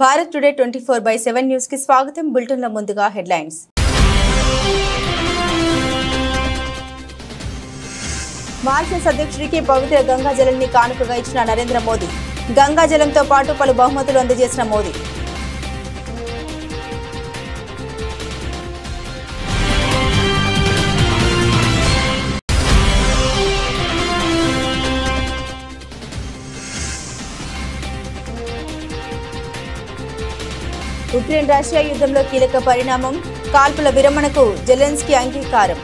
Bharat today 24/7 news కి స్వాగతం. Bulletin లో ముందుగా హెడ్లైన్స్. మారిషస్ అధ్యక్షుడికి పవిత్ర గంగా జలాన్ని కానుకగా ఇచ్చిన నరేంద్ర మోదీ. గంగా జలంతో పాటు పలు బహుమతులు అందజేసిన మోదీ. ఉక్రెయిన్ రష్యా యుద్ధంలో కీలక పరిణామం. కాల్పుల విరమణకు జెలెన్స్కీ అంగీకారం.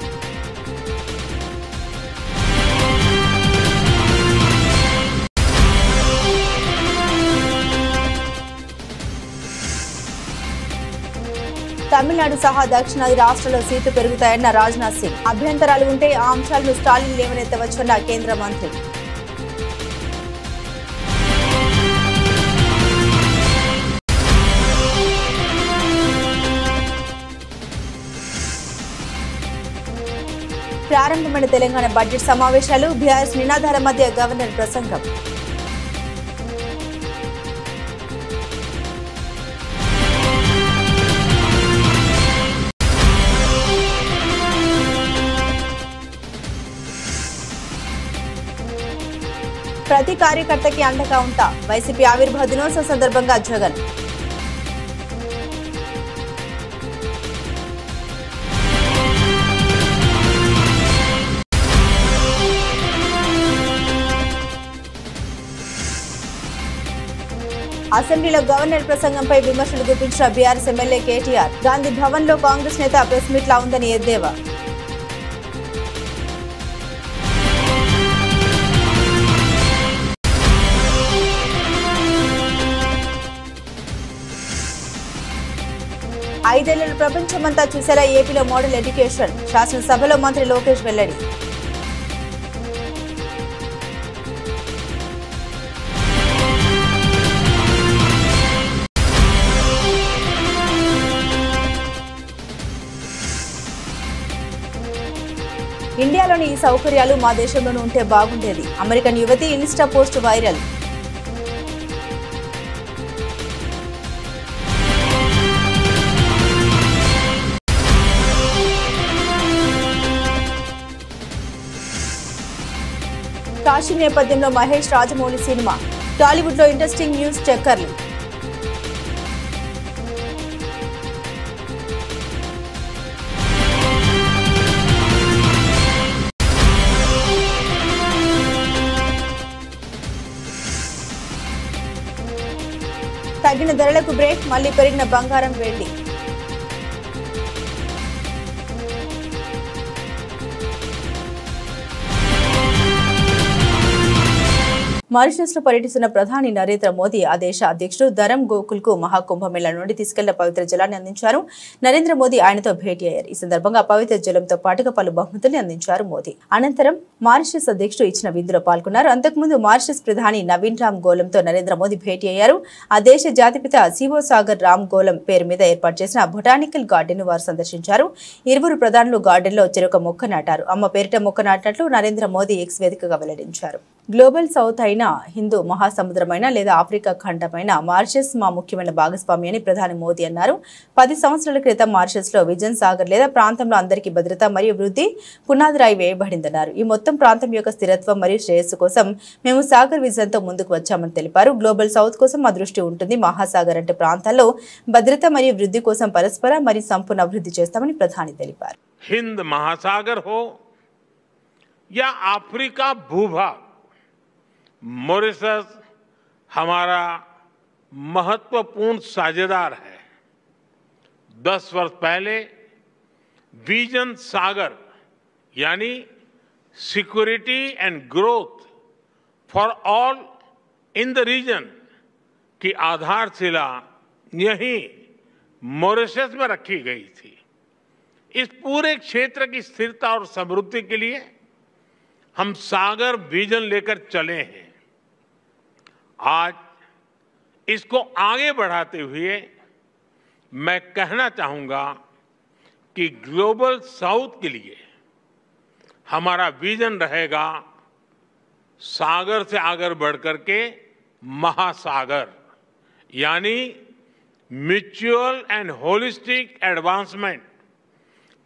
తమిళనాడు సహా దక్షిణాది రాష్ట్రాల్లో సీట్లు పెరుగుతాయన్న రాజ్నాథ్ సింగ్. అభ్యంతరాలు ఉంటే ఆ అంశాలను స్టాలిన్ లేవనెత్తవచ్చన్న కేంద్ర మంత్రి. ప్రారంభమైన తెలంగాణ బడ్జెట్ సమావేశాలు. బీఆర్ఎస్ నినాదాల మధ్య గవర్నర్ ప్రసంగం. ప్రతి కార్యకర్తకి అండగా ఉంటా. వైసీపీ ఆవిర్భావ దినోత్సవం సందర్భంగా జగన్. అసెంబ్లీలో గవర్నర్ ప్రసంగంపై విమర్శలు గుప్పించిన బీఆర్ఎస్ ఎమ్మెల్యే కేటీఆర్. గాంధీ భవన్ లో కాంగ్రెస్ నేత ప్రెస్ మీట్ లా ఉందని ఎద్దేవా. ఐదేళ్లలో ప్రపంచమంతా చూసేలా ఏపీలో మోడల్ ఎడ్యుకేషన్. శాసనసభలో మంత్రి లోకేష్ వెల్లడి. ఇండియాలోని ఈ సౌకర్యాలు మా దేశంలోనూ ఉంటే బాగుండేది. అమెరికన్ యువతి ఇన్స్టా పోస్ట్ వైరల్. కాశీ నేపథ్యంలో మహేష్ రాజమౌళి సినిమా. టాలీవుడ్ లో ఇంట్రెస్టింగ్ న్యూస్ చక్కర్లు. తగ్గిన ధరలకు బ్రేక్. మళ్లీ పెరిగిన బంగారం, వెండి. మారిషస్ లో పర్యటిస్తున్న ప్రధాని నరేంద్ర మోదీ ఆ దేశ అధ్యక్షుడు ధరమ్ గోకుల్ కు మహాకుంభమేళా నుండి తీసుకెళ్లిన పవిత్ర జలాన్ని అందించారు. నరేంద్ర మోదీ ఆయనతో భేటీ అయ్యారు. ఈ సందర్భంగా పవిత్ర జలంతో పాటుగా పలు బహుమతుల్ని అందించారు మోదీ. అనంతరం మారిషస్ అధ్యక్షుడు ఇచ్చిన విందులో పాల్గొన్నారు. అంతకుముందు మారిషస్ ప్రధాని నవీన్ రామ్ గోలంతో నరేంద్ర మోదీ భేటీ అయ్యారు. ఆ దేశ జాతిపిత శివో సాగర్ రామ్ గోలం పేరు మీద ఏర్పాటు చేసిన బొటానికల్ గార్డెన్ ను వారు సందర్శించారు. ఇరువురు ప్రధానులు గార్డెన్ లో చెరొక మొక్క నాటారు. అమ్మ పేరిట మొక్క నాటినట్లు నరేంద్ర మోదీ ఎక్స్ వేదికగా వెల్లడించారు. గ్లోబల్ సౌత్ అయిన, హిందూ మహాసముద్రమైన లేదా ఆఫ్రికా ఖండమైన మారిషస్ మా ముఖ్యమైన భాగస్వామి అని ప్రధాని మోదీ అన్నారు. 10 సంవత్సరాల క్రితం మారిషస్ లో విజన్ సాగర్ లేదా ప్రాంతంలో అందరికీ భద్రత మరియు వృద్ధి పునాది రాయి వేయబడిందన్నారు. ఈ మొత్తం ప్రాంతం యొక్క స్థిరత్వం మరియు శ్రేయస్సు కోసం మేము సాగర్ విజన్ తో ముందుకు వచ్చామని తెలిపారు. గ్లోబల్ సౌత్ కోసం మా దృష్టి ఉంటుంది. మహాసాగర్ అంటే ప్రాంతాల్లో భద్రత మరియు వృద్ధి కోసం పరస్పర మరియు సంపూర్ణ అభివృద్ధి చేస్తామని ప్రధాని తెలిపారు. హింద్ మహాసాగర్ హో या अफ्रीका भूभाग, मॉरिशस हमारा महत्वपूर्ण साझेदार है। 10 वर्ष पहले विजन सागर यानी security and growth for all in the region की आधारशिला यहीं मॉरिशस में रखी गई थी। इस पूरे क्षेत्र की स्थिरता और समृद्धि के लिए हम सागर विजन लेकर चले हैं। आज इसको आगे बढ़ाते हुए मैं कहना चाहूंगा कि ग्लोबल साउथ के लिए हमारा विजन रहेगा सागर से आगे बढ़कर के महासागर, यानी mutual and holistic advancement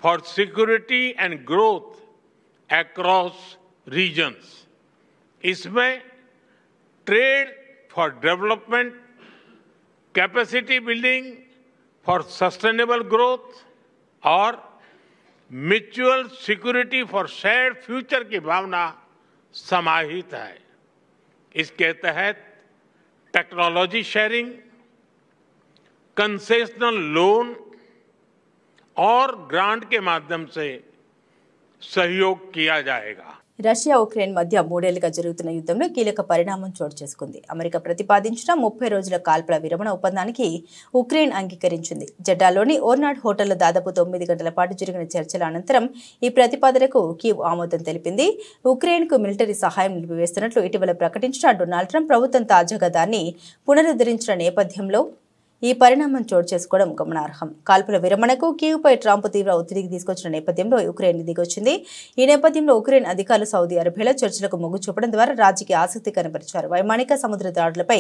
for security and growth across regions. इसमें trade for development, capacity building for sustainable growth और mutual security for shared future की भावना समाहित है। इसके तहत टेक्नोलॉजी शेयरिंग, कंसेशनल लोन और ग्रांट के माध्यम से सहयोग किया जाएगा। రష్యా ఉక్రెయిన్ మధ్య మూడేళ్లుగా జరుగుతున్న యుద్ధంలో కీలక పరిణామం చోటు చేసుకుంది. అమెరికా ప్రతిపాదించిన 30 రోజుల కాల్పుల విరమణ ఒప్పందానికి ఉక్రెయిన్ అంగీకరించింది. జెడ్డాలోని ఓర్నాడ్ హోటల్లో దాదాపు 9 గంటల పాటు జరిగిన చర్చల అనంతరం ఈ ప్రతిపాదనకు కీవ్ ఆమోదం తెలిపింది. ఉక్రెయిన్కు మిలిటరీ సహాయం నిలిపివేస్తున్నట్లు ఇటీవల ప్రకటించిన డొనాల్డ్ ట్రంప్ ప్రభుత్వం తాజాగా దాన్ని పునరుద్ధరించిన నేపథ్యంలో ఈ పరిణామం చోటు చేసుకోవడం గమనార్హం. కాల్పుల విరమణకు కీవ్పై ట్రంప్ తీవ్ర ఒత్తిడికి తీసుకొచ్చిన నేపథ్యంలో ఉక్రెయిన్ దిగొచ్చింది. ఈ నేపథ్యంలో ఉక్రెయిన్ అధికారులు సౌదీ అరేబియాలో చర్చలకు మొగ్గు చూపడం ద్వారా రాజకీయ ఆసక్తి కనబరిచారు. వైమానిక సముద్ర దాడులపై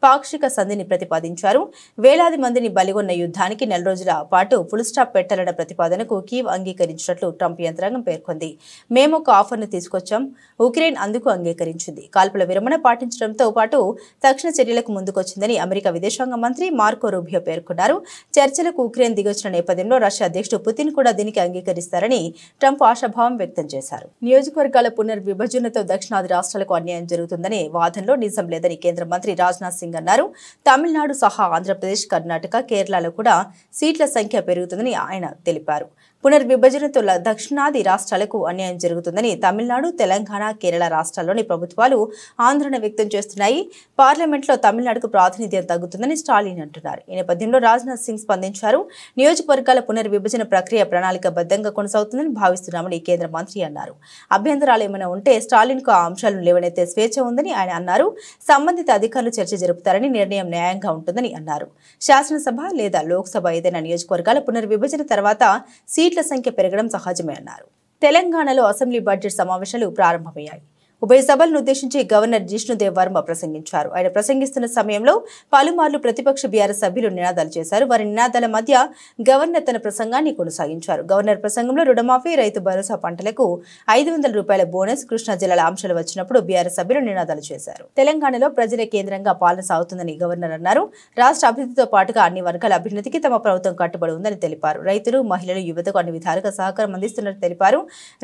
పాక్షిక సంధిని ప్రతిపాదించారు. వేలాది మందిని బలిగొన్న యుద్ధానికి 4 రోజుల పాటు ఫుల్ స్టాప్ పెట్టాలన్న ప్రతిపాదనకు కీవ్ అంగీకరించినట్లు ట్రంప్ యంత్రాంగం పేర్కొంది. మేము ఒక ఆఫర్ను తీసుకొచ్చాం, ఉక్రెయిన్ అందుకు అంగీకరించింది. కాల్పుల విరమణ పాటించడంతో పాటు తక్షణ చర్యలకు ముందుకొచ్చిందని అమెరికా విదేశాంగ మంత్రి మార్కో రూబియో పేర్కొన్నారు. చర్చలకు ఉక్రెయిన్ దిగొచ్చిన నేపథ్యంలో రష్యా అధ్యక్షుడు పుతిన్ కూడా దీనికి అంగీకరిస్తారని ట్రంప్ ఆశాభావం వ్యక్తం చేశారు. నియోజకవర్గాల పునర్విభజనతో దక్షిణాది రాష్ట్రాలకు అన్యాయం జరుగుతుందనే వాదనలో నిజం లేదని కేంద్ర మంత్రి రాజ్నాథ్ సింగ్ అన్నారు. తమిళనాడు సహా ఆంధ్రప్రదేశ్, కర్ణాటక, కేరళలో కూడా సీట్ల సంఖ్య పెరుగుతుందని ఆయన తెలిపారు. పునర్విభజనతో దక్షిణాది రాష్ట్రాలకు అన్యాయం జరుగుతుందని తమిళనాడు, తెలంగాణ, కేరళ రాష్ట్రాల్లోని ప్రభుత్వాలు ఆందోళన వ్యక్తం చేస్తున్నాయి. పార్లమెంట్లో తమిళనాడుకు ప్రాతినిధ్యం తగ్గుతుందని స్టాలిన్ అంటున్నారు. ఈ నేపథ్యంలో రాజ్నాథ్ సింగ్ స్పందించారు. నియోజకవర్గాల పునర్విభజన ప్రక్రియ ప్రణాళికబద్ధంగా కొనసాగుతుందని భావిస్తున్నామని కేంద్ర మంత్రి అన్నారు. అభ్యంతరాలు ఏమైనా ఉంటే స్టాలిన్కు ఆ అంశాలను లేవనెత్తే స్వేచ్ఛ ఉందని ఆయన అన్నారు. సంబంధిత అధికారులు చర్చ జరుపుతారని, నిర్ణయం న్యాయంగా ఉంటుందని అన్నారు. శాసనసభ లేదా లోక్సభ ఏదైనా నియోజకవర్గాల పునర్విభజన తర్వాత సీట్ల సంఖ్య పెరగడం సహజమే అన్నారు. తెలంగాణలో అసెంబ్లీ బడ్జెట్ సమావేశాలు ప్రారంభమయ్యాయి. ఉభయ సభలను ఉద్దేశించి గవర్నర్ జిష్ణుదేవ్ వర్మ ప్రసంగించారు. ఆయన ప్రసంగిస్తున్న సమయంలో పలుమార్లు ప్రతిపక్ష బీఆర్ఎస్ సభ్యులు నినాదాలు చేశారు. వారి నినాదాల మధ్య గవర్నర్ తన ప్రసంగాన్ని కొనసాగించారు. గవర్నర్ ప్రసంగంలో రుణమాఫీ, రైతు భరోసా, పంటలకు 500 రూపాయల బోనస్, కృష్ణా జిల్లాల అంశాలు వచ్చినప్పుడు బీఆర్ఎస్ సభ్యులు నినాదాలు చేశారు. తెలంగాణలో ప్రజల కేంద్రంగా పాలన సాగుతుందని గవర్నర్ అన్నారు. రాష్ట్ర అభివృద్ధితో పాటుగా అన్ని వర్గాల అభ్యున్నతికి తమ ప్రభుత్వం కట్టుబడి ఉందని తెలిపారు. రైతులు, మహిళలు, యువతకు అన్ని విధాలుగా సహకారం అందిస్తున్నట్టు తెలిపారు.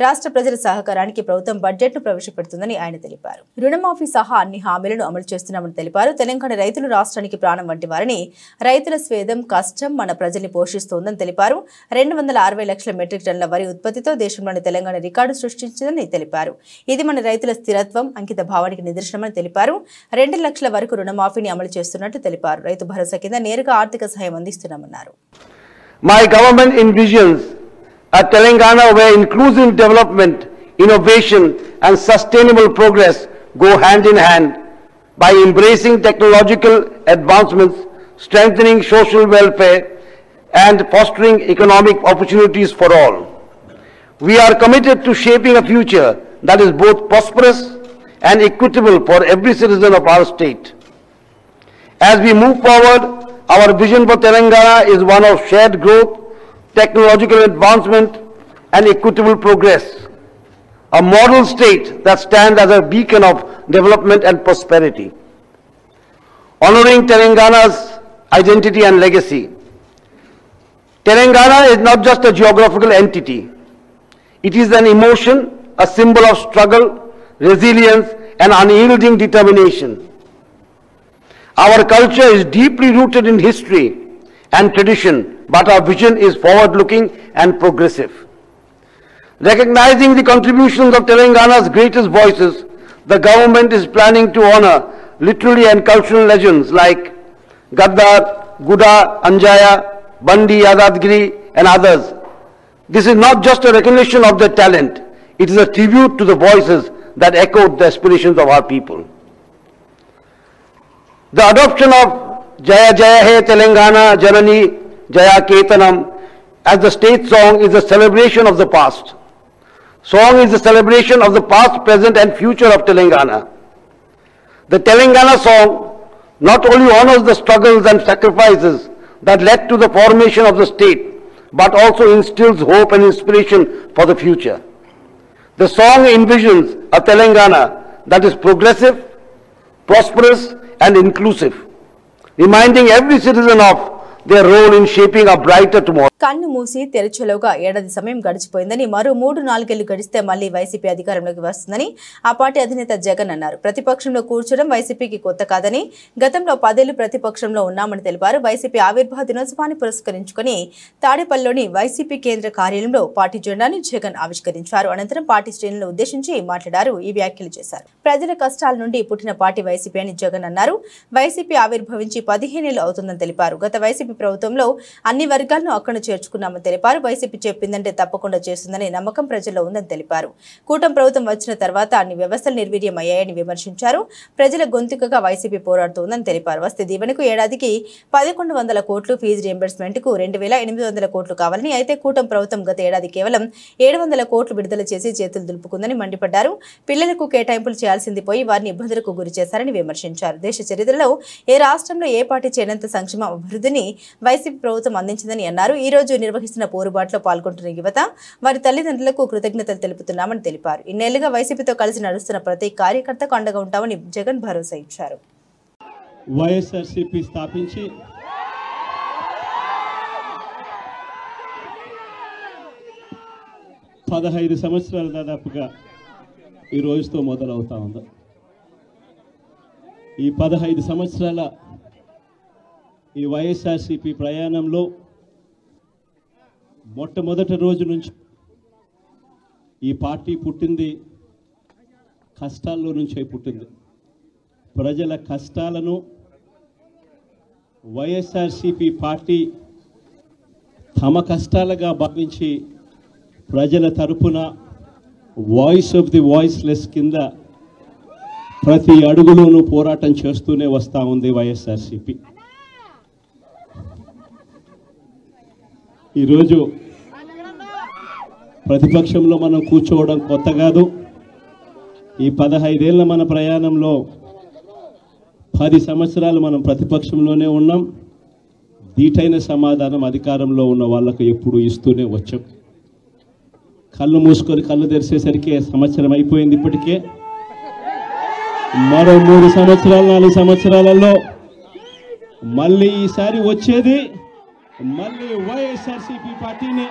రాష్ట్ర ప్రజల సహకారానికి ప్రభుత్వం బడ్జెట్ను ప్రవేశపెడుతుంది ఆయన తెలిపారు. రుణమాఫీ సహా అన్ని హామీలను అమలు చేస్తున్నామని తెలిపారు. తెలంగాణ రైతులు రాష్ట్రానికి ప్రాణం వంటి వారని, రైతుల స్వేదం, కష్టం మన ప్రజల్ని పోషిస్తోందని తెలిపారు. 260 లక్షల మెట్రిక్ టన్నుల వరి ఉత్పత్తితో దేశంలోని తెలంగాణ రికార్డు సృష్టించిందని తెలిపారు. ఇది మన రైతుల స్థిరత్వం, అంకిత భావానికి నిదర్శనమని తెలిపారు. 2 లక్షల వరకు రుణమాఫీని అమలు చేస్తున్నట్టు తెలిపారు. రైతు భరోసా కింద నేరుగా ఆర్థిక సహాయం అందిస్తున్నామన్నారు. My government envisions a Telangana where inclusive development, innovation and sustainable progress go hand in hand by embracing technological advancements, strengthening social welfare and fostering economic opportunities for all. We are committed to shaping a future that is both prosperous and equitable for every citizen of our state. As we move forward, our vision for Telangana is one of shared growth, technological advancement and equitable progress. A model state that stands as a beacon of development and prosperity. Honoring Telangana's identity and legacy. Telangana is not just a geographical entity. It is an emotion, a symbol of struggle, resilience, and unyielding determination. Our culture is deeply rooted in history and tradition, but our vision is forward-looking and progressive. Recognizing the contributions of Telangana's greatest voices, the government is planning to honor literary and cultural legends like Gaddar, Guda, Anjaya, Bandi, Yadadgiri and others. This is not just a recognition of their talent, it is a tribute to the voices that echoed the aspirations of our people. The adoption of Jaya Jaya He Telangana Janani Jaya Ketanam as the state song is a celebration of the past. Song is a celebration of the past, present and future of Telangana. The Telangana song not only honors the struggles and sacrifices that led to the formation of the state, but also instills hope and inspiration for the future. The song envisions a Telangana that is progressive, prosperous and inclusive, reminding every citizen of their role in shaping a brighter tomorrow. కన్ను మూసి తెరచలోగా ఏడాది సమయం గడిచిపోయిందని మరో 3-4 ఏళ్లు గడిస్తే మళ్లీ YCP అధికారంలోకి వస్తుందని ఆ పార్టీ అధినేత జగన్ అన్నారు. ప్రతిపక్షంలో కూర్చోవడం వైసీపీకి కొత్త కాదని గతంలో 10 ఏళ్లు ప్రతిపక్షంలో ఉన్నామని తెలిపారు. వైసీపీ ఆవిర్భావ దినోత్సవాన్ని పురస్కరించుకుని తాడేపల్లిలోని వైసీపీ కేంద్ర కార్యాలయంలో పార్టీ జెండాను జగన్ ఆవిష్కరించారు. అనంతరం పార్టీ శ్రేణులను ఉద్దేశించి మాట్లాడారు. ఈ వ్యాఖ్యలు చేశారు. ప్రజల కష్టాల నుండి పుట్టిన పార్టీ వైసీపీ అని జగన్ అన్నారు. వైసీపీ ఆవిర్భవించి 15 ఏళ్లు అవుతుందని తెలిపారు. గత వైసీపీ ప్రభుత్వంలో అన్ని వర్గాలను అక్కడ చేర్చుకున్నామని తెలిపారు. వైసీపీ చెప్పిందంటే తప్పకుండా చేస్తుందనే నమ్మకం ప్రజల్లో ఉందని తెలిపారు. కూటమి ప్రభుత్వం వచ్చిన తర్వాత అన్ని వ్యవస్థలు నిర్వీర్యం అయ్యాయని విమర్శించారు. ప్రజల గొంతుకగా వైసీపీ పోరాడుతోందని తెలిపారు. వసతి దీవెనకు ఏడాదికి 1100 కోట్లు, ఫీజు రియంబర్స్మెంట్ కు 2800 కోట్లు కావాలని, అయితే కూటమి ప్రభుత్వం గత ఏడాది కేవలం 700 కోట్లు విడుదల చేసి చేతులు దులుపుకుందని మండిపడ్డారు. పిల్లలకు కేటాయింపులు చేయాల్సింది పోయి వారిని ఇబ్బందులకు గురి చేశారని విమర్శించారు. దేశ చరిత్రలో ఏ రాష్ట్రంలో ఏ పార్టీ చేయనంత సంక్షేమ అభివృద్ధిని వైసీపీ ప్రభుత్వం అందించిందని అన్నారు. ఈ రోజు నిర్వహిస్తున్న పోరుబాటులో పాల్గొంటున్న యువత వారి తల్లిదండ్రులకు కృతజ్ఞతలు తెలుపుతున్నామని తెలిపారు. ఇన్నేళ్లుగా వైసీపీతో కలిసి నడుస్తున్న ప్రతి కార్యకర్తకు అండగా ఉంటామని జగన్ భరోసా ఇచ్చారు. వైఎస్ఆర్సీపీ స్థాపించి 15 సంవత్సరాలు దాదాపుగా ఈ రోజుతో మొదలవుతా ఉంది. ఈ 15 సంవత్సరాల ఈ వైఎస్ఆర్సీపీ ప్రయాణంలో మొట్టమొదటి రోజు నుంచి ఈ పార్టీ పుట్టింది కష్టాల్లో నుంచే పుట్టింది. ప్రజల కష్టాలను వైఎస్ఆర్సీపీ పార్టీ తమ కష్టాలుగా భావించి ప్రజల తరపున వాయిస్ ఆఫ్ ది వాయిస్లెస్ కింద ప్రతి అడుగులోనూ పోరాటం చేస్తూనే వస్తూ ఉంది వైఎస్ఆర్సీపీ. ఈరోజు ప్రతిపక్షంలో మనం కూర్చోవడం కొత్త కాదు. ఈ 15 ఏళ్ల మన ప్రయాణంలో 10 సంవత్సరాలు మనం ప్రతిపక్షంలోనే ఉన్నాం. దీటైన సమాధానం అధికారంలో ఉన్న వాళ్ళకు ఎప్పుడు ఇస్తూనే వచ్చాం. కళ్ళు మూసుకొని కళ్ళు తెరిచేసరికి సంవత్సరం అయిపోయింది. ఇప్పటికే మరో 3 సంవత్సరాలు 4 సంవత్సరాలలో మళ్ళీ ఈసారి వచ్చేది మళ్ళీ వైఎస్ఆర్సీపీ పార్టీనే.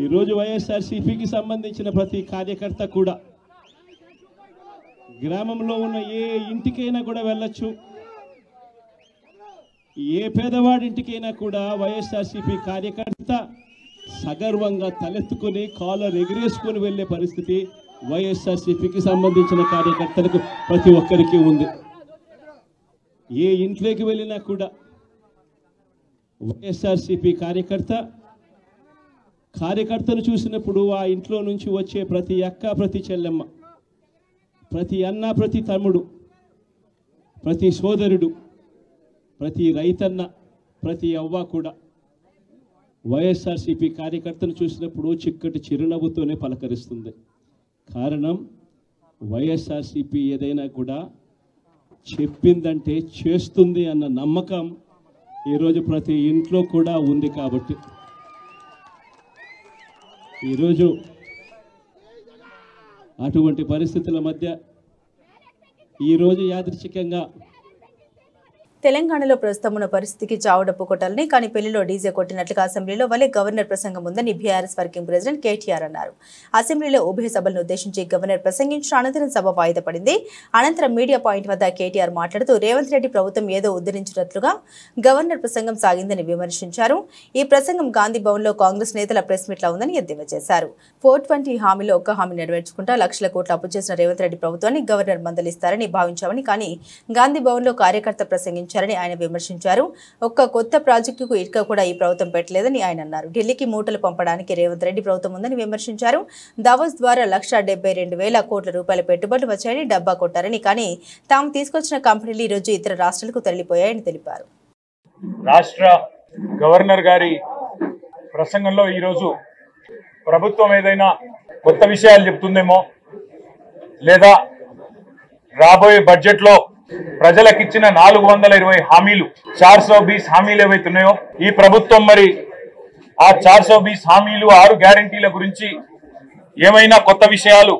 ఈరోజు వైఎస్ఆర్సీపీకి సంబంధించిన ప్రతి కార్యకర్త కూడా గ్రామంలో ఉన్న ఏ ఇంటికైనా కూడా వెళ్ళొచ్చు. ఏ పేదవాడింటికైనా కూడా వైఎస్ఆర్సీపీ కార్యకర్త సగర్వంగా తలెత్తుకొని కాలర్ ఎగిరేసుకొని వెళ్ళే పరిస్థితి వైఎస్ఆర్సీపీకి సంబంధించిన కార్యకర్తలకు ప్రతి ఒక్కరికి ఉంది. ఏ ఇంట్లోకి వెళ్ళినా కూడా వైఎస్ఆర్సీపీ కార్యకర్తను చూసినప్పుడు ఆ ఇంట్లో నుంచి వచ్చే ప్రతి అక్క, ప్రతి చెల్లెమ్మ, ప్రతి అన్న, ప్రతి తమ్ముడు, ప్రతి సోదరుడు, ప్రతి రైతన్న, ప్రతి అవ్వ కూడా వైఎస్ఆర్సీపీ కార్యకర్తను చూసినప్పుడు చిక్కటి చిరునవ్వుతోనే పలకరిస్తుంది. కారణం వైఎస్ఆర్సీపీ ఏదైనా కూడా చెప్పిందంటే చేస్తుంది అన్న నమ్మకం ఈరోజు ప్రతి ఇంట్లో కూడా ఉంది. కాబట్టి ఈరోజు అటువంటి పరిస్థితుల మధ్య ఈరోజు యాదృచ్ఛికంగా తెలంగాణలో ప్రస్తుతం ఉన్న పరిస్థితికి చావుడప్పు కొట్టాలని, కానీ పెళ్లిలో డీజే కొట్టినట్లుగా అసెంబ్లీలో వలె గవర్నర్ ప్రసంగం ఉందని బీఆర్ఎస్ వర్కింగ్ ప్రెసిడెంట్ కేటీఆర్ అన్నారు. అసెంబ్లీలో ఉభయ సభలను ఉద్దేశించి గవర్నర్ ప్రసంగించిన అనంతరం సభ వాయిదా పడింది. అనంతరం మీడియా పాయింట్ వద్ద కేటీఆర్ మాట్లాడుతూ రేవంత్ రెడ్డి ప్రభుత్వం ఏదో ఉద్ధరించినట్లుగా గవర్నర్ ప్రసంగం సాగిందని విమర్శించారు. ఈ ప్రసంగం గాంధీ భవన్ లో కాంగ్రెస్ నేతల ప్రెస్ మీట్ లా ఉందని ఎద్దేవా చేశారు. 420 హామీలో ఒక్క హామీ నెరవేర్చుకుంటా లక్షల కోట్ల అప్పు చేసిన రేవంత్ రెడ్డి ప్రభుత్వాన్ని గవర్నర్ మందలిస్తారని భావించామని, కానీ గాంధీ భవన్ లో కార్యకర్త ప్రసంగించారు ఆయన విమర్శించారు. ఒక్క కొత్త ప్రాజెక్టుకు ఇటుక కూడా ఈ ప్రభుత్వం పెట్టలేదని ఆయన అన్నారు. ఢిల్లీకి మూటలు పంపడానికి రేవంత్ రెడ్డి ప్రభుత్వం ఉందని విమర్శించారు. దావోస్ ద్వారా 1,72,000 కోట్ల రూపాయల పెట్టుబడులు వచ్చాయని డబ్బా కొట్టారని, కానీ తాము తీసుకొచ్చిన కంపెనీలు ఈ రోజు ఇతర రాష్ట్రాలకు తరలిపోయాయని తెలిపారు. రాష్ట్ర గవర్నర్ గారి ప్రసంగంలో ఈరోజు ప్రభుత్వం ఏదైనా కొత్త విషయాలు చెప్తుందేమో, లేదా రాబోయే బడ్జెట్ లో ప్రజలకు ఇచ్చిన 420 హామీలు 420 హామీలు ఏవైతున్నాయో ఈ ప్రభుత్వం మరి ఆ 420 హామీలు 6 గ్యారంటీల గురించి ఏమైనా కొత్త విషయాలు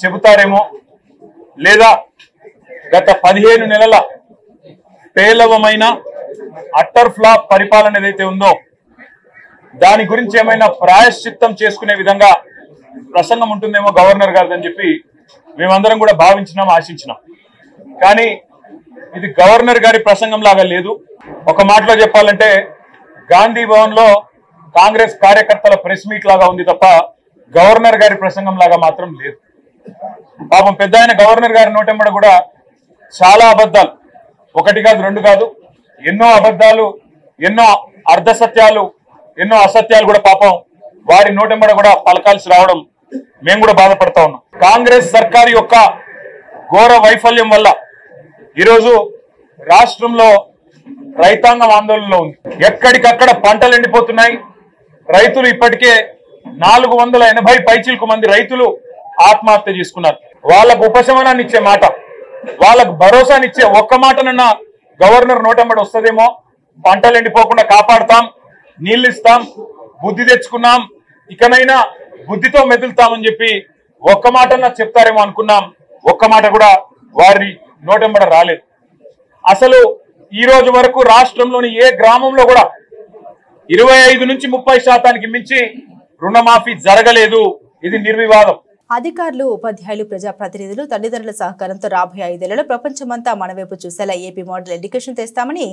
చెబుతారేమో, లేదా గత 15 నెలల పేలవమైన అట్టర్ ఫ్లాప్ పరిపాలన ఏదైతే ఉందో దాని గురించి ఏమైనా ప్రాయశ్చిత్తం చేసుకునే విధంగా ప్రసంగం ఉంటుందేమో గవర్నర్ గారిదని చెప్పి మేమందరం కూడా భావించినాం, ఆశించినాం. కానీ ఇది గవర్నర్ గారి ప్రసంగం లాగా లేదు. ఒక మాటలో చెప్పాలంటే గాంధీ భవన్ లో కాంగ్రెస్ కార్యకర్తల ప్రెస్ మీట్ లాగా ఉంది తప్ప గవర్నర్ గారి ప్రసంగం లాగా మాత్రం లేదు. పాపం పెద్ద ఆయన గవర్నర్ గారి నోటెంబడ కూడా చాలా అబద్ధాలు, ఒకటి కాదు రెండు కాదు, ఎన్నో అబద్ధాలు, ఎన్నో అర్ధ సత్యాలు, ఎన్నో అసత్యాలు కూడా పాపం వారి నోటెంబడ కూడా పలకాల్సి రావడం మేము కూడా బాధపడతా ఉన్నాం. కాంగ్రెస్ సర్కారు యొక్క ఘోర వైఫల్యం వల్ల ఈరోజు రాష్ట్రంలో రైతాంగం ఆందోళనలో ఉంది. ఎక్కడికక్కడ పంటలు ఎండిపోతున్నాయి. రైతులు ఇప్పటికే 480 పైచిలకు మంది రైతులు ఆత్మహత్య చేసుకున్నారు. వాళ్ళకు ఉపశమనాన్ని ఇచ్చే మాట, వాళ్ళకు భరోసానిచ్చే ఒక్క మాటనన్నా గవర్నర్ నోటెంబడి వస్తుందేమో. పంటలు ఎండిపోకుండా కాపాడుతాం, నీళ్లు ఇస్తాం, బుద్ధి తెచ్చుకున్నాం, ఇకనైనా బుద్ధితో మెదులుతామని చెప్పి ఒక్క మాటన్నా చెప్తారేమో అనుకున్నాం. ఒక్క మాట కూడా వారి నోటెంబడ రాలేదు. అసలు ఈ రోజు వరకు రాష్ట్రంలోని ఏ గ్రామంలో కూడా 25 నుంచి 30% మించి రుణమాఫీ జరగలేదు. ఇది నిర్వివాదం. అధికారులు, ఉపాధ్యాయులు, ప్రజాప్రతినిధులు, తల్లిదండ్రుల సహకారంతో రాబోయే 5 ఏళ్లలో ప్రపంచమంతా మనవైపు చూసేలా ఏపీ మోడల్ ఎడ్యుకేషన్ తెస్తామని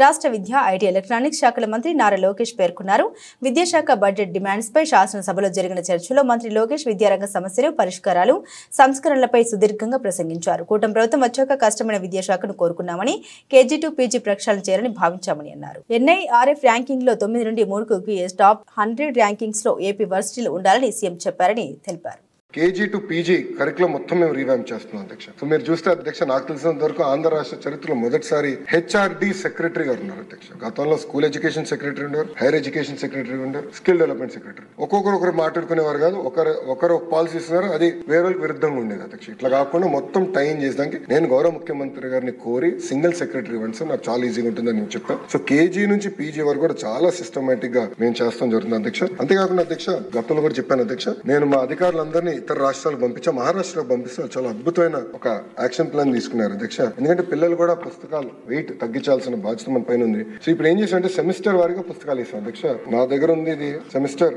రాష్ట్ర విద్యా, ఐటీ, ఎలక్ట్రానిక్స్ శాఖల మంత్రి నారా లోకేష్ పేర్కొన్నారు. విద్యాశాఖ బడ్జెట్ డిమాండ్స్ పై శాసనసభలో జరిగిన చర్చలో మంత్రి లోకేష్ విద్యారంగ సమస్యలు, పరిష్కారాలు, సంస్కరణలపై సుదీర్ఘంగా ప్రసంగించారు. కూటమి ప్రభుత్వం వచ్చాక కష్టమైన విద్యాశాఖను కోరుకున్నామని, కేజీ టు పీజీ ప్రక్షాళన చేయాలని భావించామని అన్నారు. ఎన్ఐఆర్ఎఫ్ ర్యాంకింగ్ లో 9 నుండి 3కు టాప్ 100 ర్యాంకింగ్స్ లో ఏపీ వర్సిటీలు ఉండాలని సీఎం చెప్పారని తెలిపారు. కేజీ టు పీజీ కరికులం మొత్తం మేము రీవ్యాంప్ చేస్తున్నాం అధ్యక్ష. సో మీరు చూస్తే అధ్యక్ష, నాకు తెలిసినంత వరకు ఆంధ్ర రాష్ట్ర చరిత్రలో మొదటిసారి హెచ్ఆర్డి సెక్రటరీ గారు ఉన్నారు అధ్యక్ష. గతంలో స్కూల్ ఎడ్యుకేషన్ సెక్రటరీ ఉన్నారు, హైయర్ ఎడ్యుకేషన్ సెక్రటరీ ఉన్నారు, స్కిల్ డెవలప్మెంట్ సెక్రటరీ. ఒకరు మాట్లాడుకునేవారు కాదు, ఒకరు పాలసీ ఇస్తున్నారు, అది వేరే విరుద్ధంగా ఉండేది అధ్యక్ష. ఇట్లా కాకుండా మొత్తం టైం చేసడానికి నేను గౌరవ ముఖ్యమంత్రి గారిని కోరి సింగిల్ సెక్రటరీ ఇవ్వండి సార్, నాకు చాలా ఈజీగా ఉంటుందని నేను చెప్పాను. సో కేజీ నుంచి పీజీ వరకు కూడా చాలా సిస్టమేటిక్ గా మేము చేస్తాం జరుగుతుంది అధ్యక్ష. అంతేకాకుండా అధ్యక్ష, గతంలో కూడా చెప్పాను అధ్యక్ష, నేను మా అధికారులందరినీ ఇతర రాష్ట్రాలకు పంపించా, మహారాష్ట్రకు పంపిస్తే చాలా అద్భుతమైన ఒక యాక్షన్ ప్లాన్ తీసుకున్నారు అధ్యక్ష. ఎందుకంటే పిల్లలు కూడా పుస్తకాలు వెయిట్ తగ్గించాల్సిన బాధ్యత మన పైన ఉంది. సో ఇప్పుడు ఏం చేసామంటే సెమిస్టర్ వారిగా పుస్తకాలు ఇస్తాం అధ్యక్ష. నా దగ్గర ఉంది ఇది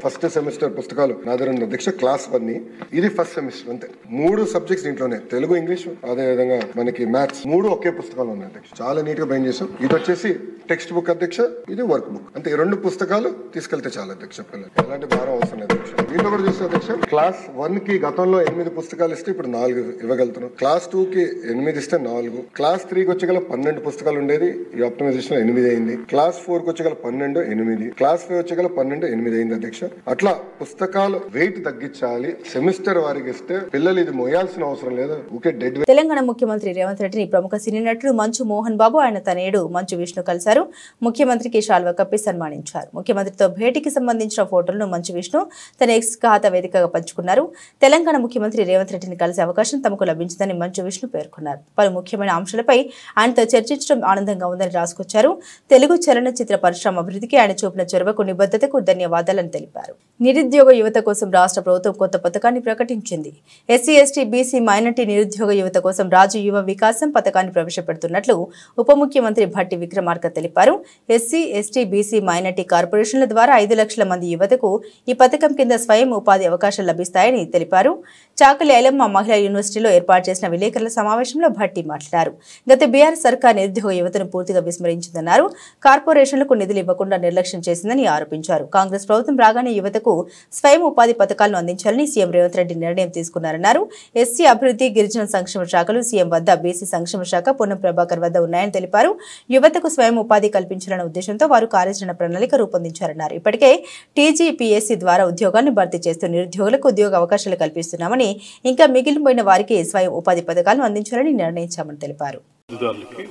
ఫస్ట్ సెమిస్టర్ పుస్తకాలు నా దగ్గర ఉంది అధ్యక్ష. క్లాస్ 1 ఇది ఫస్ట్ సెమిస్టర్, అంతే 3 సబ్జెక్ట్స్ దీంట్లోనే, తెలుగు, ఇంగ్లీష్, అదే విధంగా మనకి మ్యాథ్స్, 3 ఒకే పుస్తకాలు ఉన్నాయి అధ్యక్ష. చాలా నీట్ గా బైండ్ చేసాం. ఇది వచ్చేసి టెక్స్ట్ బుక్ అధ్యక్ష, ఇది వర్క్ బుక్, అంతే 2 పుస్తకాలు తీసుకెళ్తే చాలా అధ్యక్ష. పిల్లలు ఎలాంటి భారం అవసరం లేదు అధ్యక్ష. దీంట్లో కూడా చూస్తే అధ్యక్ష, క్లాస్ 1 కి గతంలో 8 పుస్తకాలు ఇస్తే ఇప్పుడు 4 ఇవ్వగలుగుతున్నాం. క్లాస్ 2 కి 8 ఇస్తే 4, క్లాస్ 3 కి వచ్చేగల 12 పుస్తకాలు ఉండేది, ఈ ఆప్టిమైజేషన్ 8 అయింది. క్లాస్ 4 కి వచ్చేగల 12, 8, క్లాస్ 5 వచ్చేగల 12, 8 అయింది అధ్యక్ష. అట్లా పుస్తకాలు వెయిట్ తగ్గించాలి, సెమిస్టర్ వారికి ఇస్తే పిల్లలు ఇది మోయాల్సిన అవసరం లేదు. ఊకే డెడ్. తెలంగాణ ముఖ్యమంత్రి రేవంత్ రెడ్డిని ప్రముఖ సినీ నటుడు మంచు మోహన్ బాబు, ఆయన తనయుడు మంచు విష్ణు కలిశారు. ముఖ్యమంత్రికి శాల్వా కప్పి సన్మానించారు. ముఖ్యమంత్రితో భేటీకి సంబంధించిన ఫోటోలను మంచు విష్ణు తన ఎక్స్ ఖాతా వేదికగా పంచుకున్నారు. తెలంగాణ ముఖ్యమంత్రి రేవంత్ రెడ్డిని కలిసే అవకాశం తమకు లభించిందని మంచు విష్ణు పేర్కొన్నారు. పలు ముఖ్యమైన అంశాలపై ఆయనతో చర్చించడం ఆనందంగా ఉందని రాసుకొచ్చారు. తెలుగు చలనచిత్ర పరిశ్రమ అభివృద్ధికి ఆయన చూపిన చొరవకు, నిబద్ధతకు ధన్యవాదాలని తెలిపారు. నిరుద్యోగ యువత కోసం రాష్ట్ర ప్రభుత్వం కొత్త పథకాన్ని ప్రకటించింది. ఎస్సీ, ఎస్టీ, బీసీ, మైనార్టీ నిరుద్యోగ యువత కోసం రాజు యువ వికాసం పథకాన్ని ప్రవేశపెడుతున్నట్లు ఉప ముఖ్యమంత్రి భట్టి విక్రమార్క తెలిపారు. ఎస్సీ, ఎస్టీ, బీసీ, మైనార్టీ కార్పొరేషన్ల ద్వారా 5 లక్షల మంది యువతకు ఈ పథకం కింద స్వయం ఉపాధి అవకాశాలు లభిస్తాయని తెలిపారు. చాకలి ఐలమ్మ మహిళా యూనివర్సిటీలో ఏర్పాటు చేసిన విలేకరుల సమావేశంలో భట్టి మాట్లాడారు. గత బీఆర్ఎస్ సర్కార్ నిరుద్యోగ యువతను పూర్తిగా విస్మరించిందన్నారు. కార్పొరేషన్లకు నిధులు ఇవ్వకుండా నిర్లక్ష్యం చేసిందని ఆరోపించారు. కాంగ్రెస్ ప్రభుత్వం రాగానే యువతకు స్వయం ఉపాధి పథకాలను అందించాలని సీఎం రేవంత్ రెడ్డి నిర్ణయం తీసుకున్నారన్నారు. ఎస్సీ అభివృద్ధి, గిరిజన సంక్షేమ శాఖలు సీఎం వద్ద, బీసీ సంక్షేమ శాఖ పొన్నం ప్రభాకర్ వద్ద ఉన్నాయని తెలిపారు. యువతకు స్వయం ఉపాధి కల్పించాలన్న ఉద్దేశంతో వారు కార్యాచరణ ప్రణాళిక రూపొందించారన్నారు. ఇప్పటికే టీజీపీఎస్సీ ద్వారా ఉద్యోగాన్ని భర్తీ చేస్తూ నిరుద్యోగులకు ఉద్యోగ అవకాశాలు కల్పిస్తున్నామని, ఇంకా మిగిలిపోయిన వారికి స్వయం ఉపాధి పథకాలను అందించాలని నిర్ణయించామని తెలిపారు.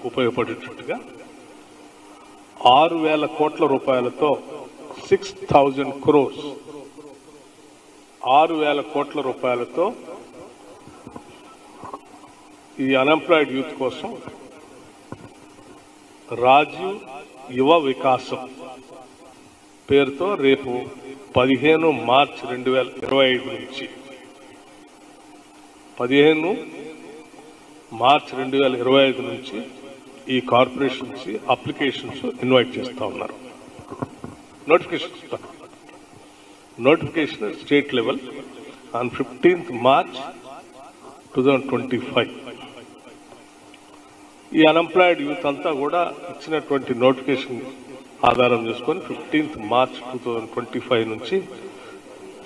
ఉపయోగపడేటట్టుగా 6,000 కోట్ల రూపాయలతో 6,000 crores 6,000 కోట్ల రూపాయలతో ఈ అన్ఎంప్లాయిడ్ యూత్ కోసం రాజీవ్ యువ వికాసం పేరుతో రేపు 15 మార్చి 2025 నుంచి 15 మార్చి 2025 నుంచి ఈ కార్పొరేషన్స్ అప్లికేషన్స్ ఇన్వైట్ చేస్తూ ఉన్నారు. Notification state level on 15th March 2025. ఈ అన్ఎంప్లాయిడ్ యూత్ అంతా కూడా ఇచ్చినటువంటి నోటిఫికేషన్ ఆధారం చేసుకొని 15th March 2025 నుంచి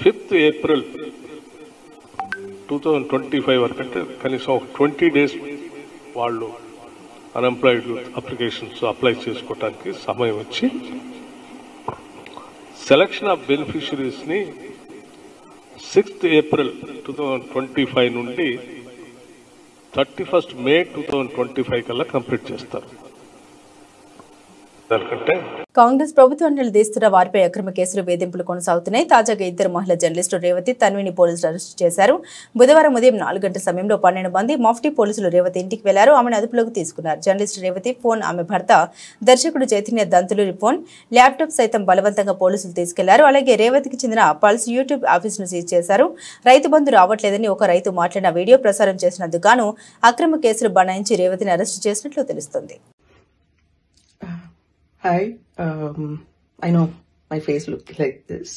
5th April 2025 వరకు, అంటే కనీసం 20 days వాళ్ళు అన్ఎంప్లాయిడ్ యూత్ అప్లికేషన్స్ అప్లై చేసుకోవడానికి సమయం వచ్చి సెలక్షన్ ఆఫ్ బెనిఫిషరీస్ని 6th April 2025 నుండి 31st May 2025 కల్లా కంప్లీట్ చేస్తారు. దానికంటే కాంగ్రెస్ ప్రభుత్వాన్ని నిలదీస్తున్న వారిపై అక్రమ కేసులు వేధింపులు కొనసాగుతున్నాయి. తాజాగా ఇద్దరు మహిళా జర్నలిస్టు రేవతి, తన్విని పోలీసులు అరెస్టు చేశారు. బుధవారం ఉదయం 4 గంటల సమయంలో 12 మంది మఫ్టీ పోలీసులు రేవతి ఇంటికి వెళ్లారు. ఆమెను అదుపులోకి తీసుకున్నారు. జర్నలిస్టు రేవతి ఫోన్, ఆమె భర్త దర్శకుడు చైతన్య దంతులూరి ఫోన్, ల్యాప్టాప్ సైతం బలవంతంగా పోలీసులు తీసుకెళ్లారు. అలాగే రేవతికి చెందిన పల్స్ యూట్యూబ్ ఆఫీసును సీజ్ చేశారు. రైతు బంధు రావట్లేదని ఒక రైతు మాట్లాడిన వీడియో ప్రసారం చేసినందుకు గాను అక్రమ కేసులు బనాయించి రేవతిని అరెస్టు చేసినట్లు తెలుస్తోంది. Hi, I know my face looked like this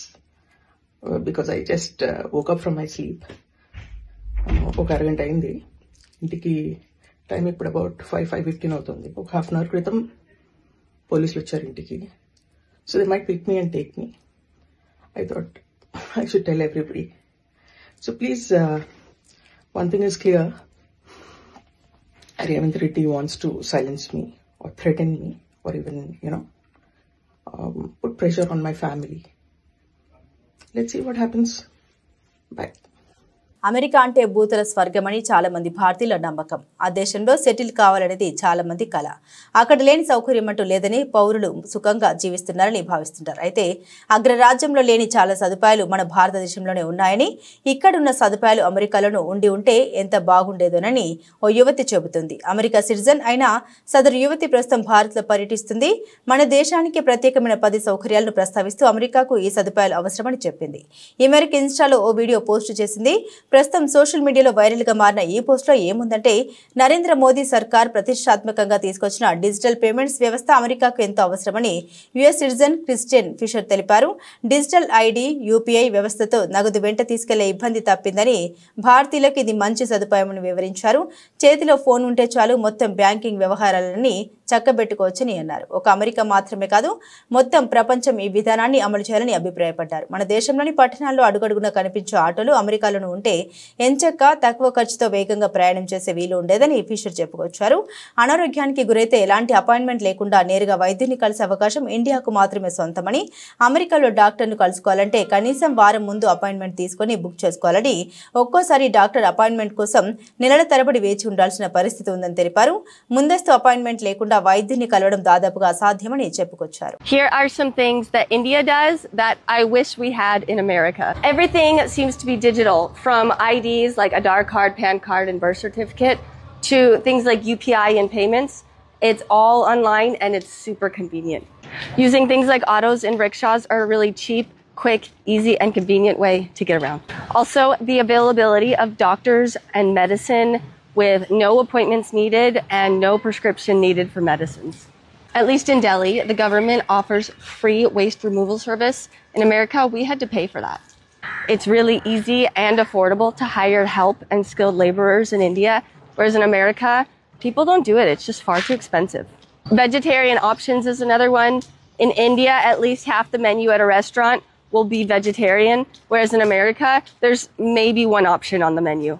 because I just woke up from my sleep. ఒక అరగంట అయింది. ఇంటికి టైం ఇప్పుడు అబౌట్ 5:15 అవుతుంది. ఒక హాఫ్ అన్ అవర్ క్రితం పోలీసులు వచ్చారు ఇంటికి. So they might pick me and take me. I thought I should tell everybody. So please, one thing is clear. Revant Reddy wants to silence me or threaten me, or even, put pressure on my family. Let's see what happens. Bye. America అంటే భూతల స్వర్గమని చాలా మంది భారతీయుల నమ్మకం. ఆ దేశంలో settle కావాలనేది చాలా మంది కల. అక్కడ లేని సౌకర్యం అంటూ లేదని పౌరులు సుఖంగా జీవిస్తున్నారని భావిస్తుంటారు. అయితే అగ్రరాజ్యంలో లేని చాలా సదుపాయాలు మన భారతదేశంలోనే ఉన్నాయని, ఇక్కడున్న సదుపాయాలు అమెరికాలోనూ ఉండి ఉంటే ఎంత బాగుండేదోనని ఓ యువతి చెబుతుంది. అమెరికా సిటిజన్ అయిన సదరు యువతి ప్రస్తుతం భారత్లో పర్యటిస్తుంది. మన దేశానికి ప్రత్యేకమైన 10 సౌకర్యాలను ప్రస్తావిస్తూ అమెరికాకు ఈ సదుపాయాలు అవసరమని చెప్పింది. ఈ మేరకు ఇన్స్టాలో ఓ వీడియో పోస్టు చేసింది. ప్రస్తుతం సోషల్ మీడియాలో వైరల్ గా మారిన ఈ పోస్టులో ఏముందంటే, నరేంద్ర మోదీ సర్కార్ ప్రతిష్టాత్మకంగా తీసుకొచ్చిన డిజిటల్ పేమెంట్స్ వ్యవస్థ అమెరికాకు ఎంతో అవసరమని యుఎస్ సిటిజన్ క్రిస్టియన్ ఫిషర్ తెలిపారు. డిజిటల్ ఐడి, యూపీఐ వ్యవస్థతో నగదు వెంట తీసుకెళ్లే ఇబ్బంది తప్పిందని, భారతీయులకు ఇది మంచి సదుపాయమని వివరించారు. చేతిలో ఫోన్ ఉంటే చాలు మొత్తం బ్యాంకింగ్ వ్యవహారాలని చక్కబెట్టుకోవచ్చని అన్నారు. ఒక అమెరికా మాత్రమే కాదు, మొత్తం ప్రపంచం ఈ విధానాన్ని అమలు చేయాలని అభిప్రాయపడ్డారు. మన దేశంలోని పట్టణాల్లో అడుగడుగున కనిపించే ఆటోలు అమెరికాలోనూ ఉంటే ఎంచక్క తక్కువ ఖర్చుతో వేగంగా ప్రయాణం చేసే వీలు ఉండేదని ఫిషర్ చెప్పుకొచ్చారు. అనారోగ్యానికి గురైతే ఎలాంటి అపాయింట్మెంట్ లేకుండా నేరుగా వైద్యుని కలిసే అవకాశం ఇండియాకు మాత్రమే సొంతమని, అమెరికాలో డాక్టర్ను కలుసుకోవాలంటే కనీసం వారం ముందు అపాయింట్మెంట్ తీసుకుని బుక్ చేసుకోవాలని, ఒక్కోసారి డాక్టర్ అపాయింట్మెంట్ కోసం నెలల తరబడి వేచి ఉండాల్సిన పరిస్థితి ఉందని తెలిపారు. ముందస్తు అపాయింట్మెంట్ లేకుండా వైద్యుని కలవడం దాదాపుగా అసాధ్యమని చెప్పుకొచ్చారు. Here are some things that India does that I wish we had in America. Everything seems to be digital, from IDs like Aadhaar card, PAN card, and birth certificate to things like UPI and payments. It's all online and it's super convenient. Using things like autos and rickshaws are a really cheap, quick, easy, and convenient way to get around. Also, the availability of doctors and medicine with no appointments needed and no prescription needed for medicines. At least in Delhi, the government offers free waste removal service. In America, we had to pay for that. It's really easy and affordable to hire help and skilled laborers in India, whereas in America, people don't do it. It's just far too expensive. Vegetarian options is another one. In India, at least half the menu at a restaurant will be vegetarian, whereas in America, there's maybe one option on the menu.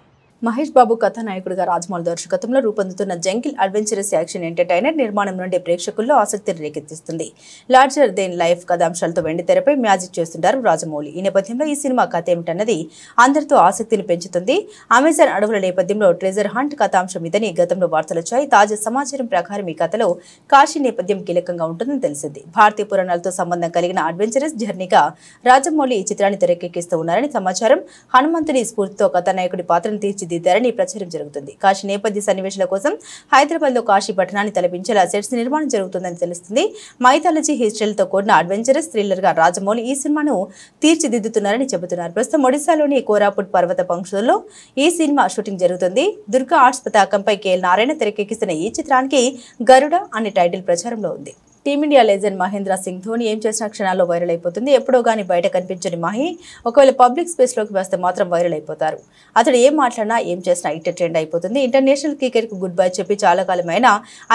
Mahesh Babu కథానాయకుడిగా రాజమౌళి దర్శకత్వంలో రూపొందుతున్న jungle adventurous action entertainer నిర్మాణం నుండి ప్రేక్షకుల్లో ఆసక్తిని రేకెత్తిస్తుంది. Larger than life కథాంశాలతో వెండితెరపై magic చేస్తుంటారు రాజమౌళి. ఈ నేపథ్యంలో ఈ సినిమా కథ ఏమిటన్నది అందరితో ఆసక్తిని పెంచుతుంది. అమెజాన్ అడవుల నేపథ్యంలో ట్రెజర్ హంట్ కథాంశం ఇదని గతంలో వార్తలొచ్చాయి. తాజా సమాచారం ప్రకారం ఈ కథలో కాశీ నేపథ్యం కీలకంగా ఉంటుందని తెలిసింది. భారతీయ పురాణాలతో సంబంధం కలిగిన అడ్వెంచరస్ జర్నీగా రాజమౌళి ఈ చిత్రాన్ని తెరకెక్కిస్తూ ఉన్నారని సమాచారం. హనుమంతుడి స్ఫూర్తితో కథానాయకుడి పాత్రను తీర్చిదిద్దారు తీర్చిదిద్దారని ప్రచారం జరుగుతుంది. కాశీ నేపథ్య సన్నివేశాల కోసం హైదరాబాద్ లో కాశీ పట్టణాన్ని తలపించేలా సెట్స్ నిర్మాణం జరుగుతుందని తెలుస్తుంది. మైథాలజీ హిస్టరీలతో కూడిన అడ్వెంచరస్ థ్రిల్లర్ గా రాజమౌళి ఈ సినిమాను తీర్చిదిద్దుతున్నారని చెబుతున్నారు. ప్రస్తుతం ఒడిశాలోని కోరాపుట్ పర్వత పంక్తుల్లో ఈ సినిమా షూటింగ్ జరుగుతుంది. దుర్గా ఆర్ట్స్ పతాకంపై కేఎల్ నారాయణ తెరకెక్కిస్తున్న ఈ చిత్రానికి గరుడ అనే టైటిల్ ప్రచారంలో ఉంది. టీమిండియా లెజెండ్ మహేంద్ర సింగ్ ధోని ఏం చేసిన క్షణాల్లో వైరల్ అయిపోతుంది. ఎప్పుడో గానీ బయట కనిపించని మహి ఒకవేళ పబ్లిక్ స్పేస్ లోకి వస్తే మాత్రం వైరల్ అయిపోతారు. అతడు ఏం మాట్లాడినా ఏం చేసినా ఇట్ట ట్రెండ్ అయిపోతుంది. ఇంటర్నేషనల్ క్రికెట్ కు గుడ్ బై చెప్పి చాలా కాలమైన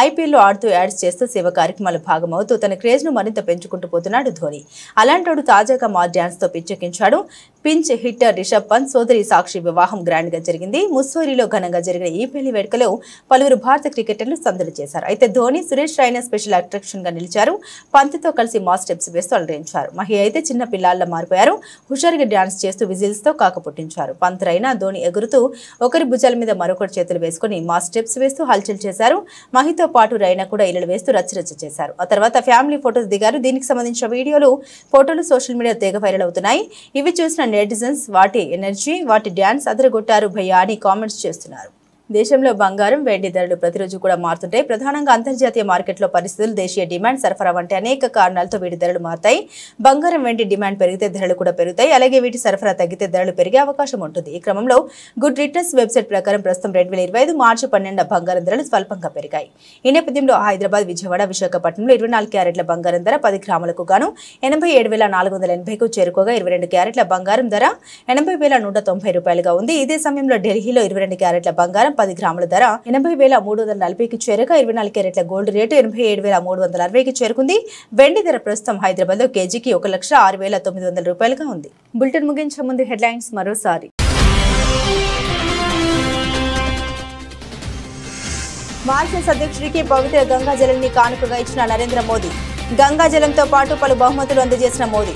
ఐపీఎల్ లో ఆడుతూ యాడ్స్ చేస్తూ సేవ కార్యక్రమాల భాగమవుతూ తన క్రేజ్ ను మరింత పెంచుకుంటూ పోతున్నాడు ధోని. అలాంటి తాజాగా మా డ్యాన్స్ తో పిచ్చెక్కించాడు. పించ్ హిట్టర్ రిషబ్ పంత్ సోదరి సాక్షి వివాహం గ్రాండ్ గా జరిగింది. ముస్సోరిలో ఘనంగా జరిగిన ఈ పెళ్లి వేడుకలో పలువురు భారత క్రికెటర్లు సందడి చేశారు. అయితే ధోని సురేష్ రైనా స్పెషల్ అట్రాక్షన్ గా నిలిచారు. పంత్తో కలిసి మాస్ స్టెప్స్ వేస్తూ అలరించారు. మహి అయితే చిన్న పిల్లాళ్ళ మారిపోయారు. హుషారుగా డాన్స్ చేస్తూ విజిల్స్ తో కాకపుట్టించారు. పంత్ రైనా ధోని ఎగురుతూ ఒకరి భుజాల మీద మరొకరి చేతులు వేసుకుని మాస్ స్టెప్స్ వేస్తూ హల్చల్ చేశారు. మహితో పాటు రైనా కూడా ఇళ్లలు వేస్తూ రచ్చరచ్చ చేశారు. ఆ తర్వాత ఫ్యామిలీ ఫోటోస్ దిగారు. దీనికి సంబంధించిన వీడియోలు ఫోటోలు సోషల్ మీడియా తెగ వైరల్ అవుతున్నాయి. ఇవి చూసిన నెటిజన్స్ వాటి ఎనర్జీ వాటి డ్యాన్స్ అదరగొట్టారు భయ్యా అని కామెంట్స్ చేస్తున్నారు. దేశంలో బంగారం వెండి ధరలు ప్రతిరోజు కూడా మారుతుంటాయి. ప్రధానంగా అంతర్జాతీయ మార్కెట్లో పరిస్థితులు, దేశీయ డిమాండ్, సరఫరా వంటి అనేక కారణాలతో వీటి ధరలు మారుతాయి. బంగారం వెండి డిమాండ్ పెరిగితే ధరలు కూడా పెరుగుతాయి. అలాగే వీటి సరఫరా తగ్గితే ధరలు పెరిగే అవకాశం ఉంటుంది. ఈ క్రమంలో గుడ్ రిటర్న్స్ వెబ్సైట్ ప్రకారం ప్రస్తుతం 2025 మార్చి 12 బంగారం ధరలు స్వల్పంగా పెరిగాయి. ఈ నేపథ్యంలో హైదరాబాద్, విజయవాడ, విశాఖపట్నంలో 24 క్యారెట్ల బంగారం ధర 10 గ్రాములకు గాను 87,480కు చేరుకోగా 22 క్యారెట్ల బంగారం ధర 80,190 రూపాయలుగా ఉంది. ఇదే సమయంలో ఢిల్లీలో 22 క్యారెట్ల బంగారం 10 గ్రాముల ధర 80,340కి చేరగా 24 క్యారెట్ల గోల్డ్ రేటు 87,360కి చేరుకుంది. వెండి ధర ప్రస్తుతం హైదరాబాద్ లో కేజీకి 1,06,900 రూపాయలుగా ఉంది. బులెటిన్ ముగించే ముందు హెడ్లైన్స్ మరోసారి. మారిషస్ అధ్యక్షుడికి పవిత్ర గంగా జలాన్ని కానుకగా ఇచ్చిన నరేంద్ర మోదీ. గంగా జలంతో పాటు పలు బహుమతులు అందజేసిన మోదీ.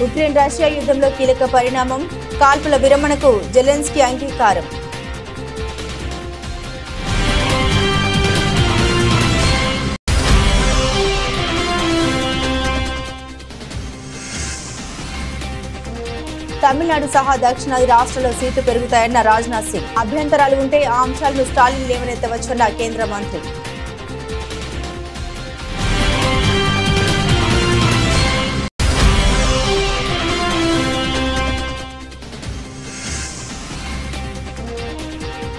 ఉక్రెయిన్ రష్యా యుద్ధంలో కీలక పరిణామం, కాల్పుల విరమణకు జెలెన్స్కీ అంగీకారం. తమిళనాడు సహా దక్షిణాది రాష్ట్రాల్లో సీట్లు పెరుగుతాయన్న రాజ్నాథ్ సింగ్. అభ్యంతరాలు ఉంటే ఆ అంశాలను స్టాలిన్ లేవనెత్తవచ్చన్న కేంద్ర మంత్రి.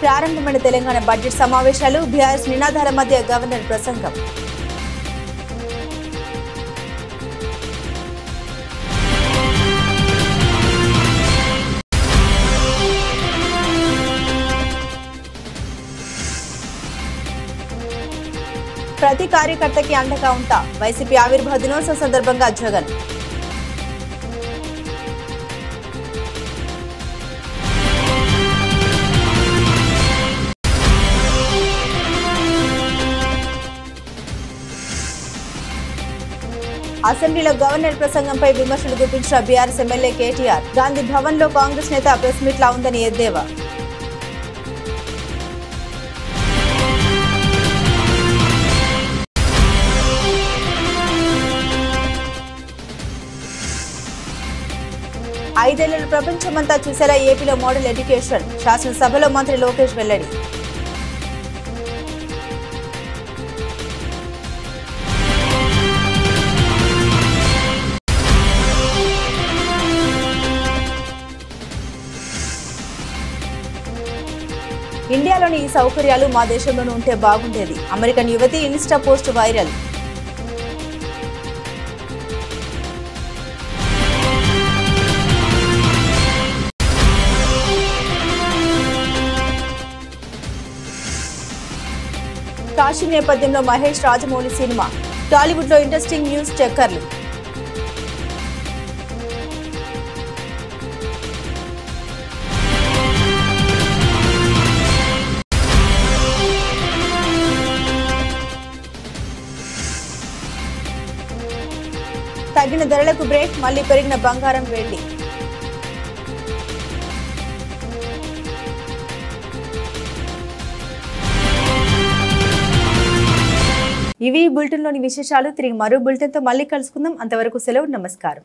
ప్రారంభమైన తెలంగాణ బడ్జెట్ సమావేశాలు, బీఆర్ఎస్ నినాదాల మధ్య గవర్నర్ ప్రసంగం. ప్రతి కార్యకర్తకి అండగా ఉంటా, వైసీపీ ఆవిర్భావ దినోత్సవ సందర్భంగా జగన్. అసెంబ్లీలో గవర్నర్ ప్రసంగంపై విమర్శలు గుప్పించిన బీఆర్ఎస్ ఎమ్మెల్యే కేటీఆర్. గాంధీ భవన్ లో కాంగ్రెస్ నేత ప్రెస్ మీట్ లా ఉందని ఎద్దేవా. ఐదేళ్లలో ప్రపంచమంతా చూసేలా ఏపీలో మోడల్ ఎడ్యుకేషన్, శాసనసభలో మంత్రి లోకేష్ వెల్లడి. ఇండియాలోని ఈ సౌకర్యాలు మా దేశంలోనూ ఉంటే బాగుండేది. అమెరికన్ యువతి ఇన్స్టా పోస్ట్ వైరల్. కాశీ నేపథ్యంలో మహేష్ రాజమౌళి సినిమా. టాలీవుడ్ లో ఇంట్రెస్టింగ్ న్యూస్ చక్కర్లు. తగ్గిన ధరలకు బ్రేక్, మళ్లీ పెరిగిన బంగారం, వెండి. ఇవి బులెటిన్లోని విశేషాలు. తిరిగి మరో బులెటిన్తో మళ్ళీ కలుసుకుందాం. అంతవరకు సెలవు. నమస్కారం.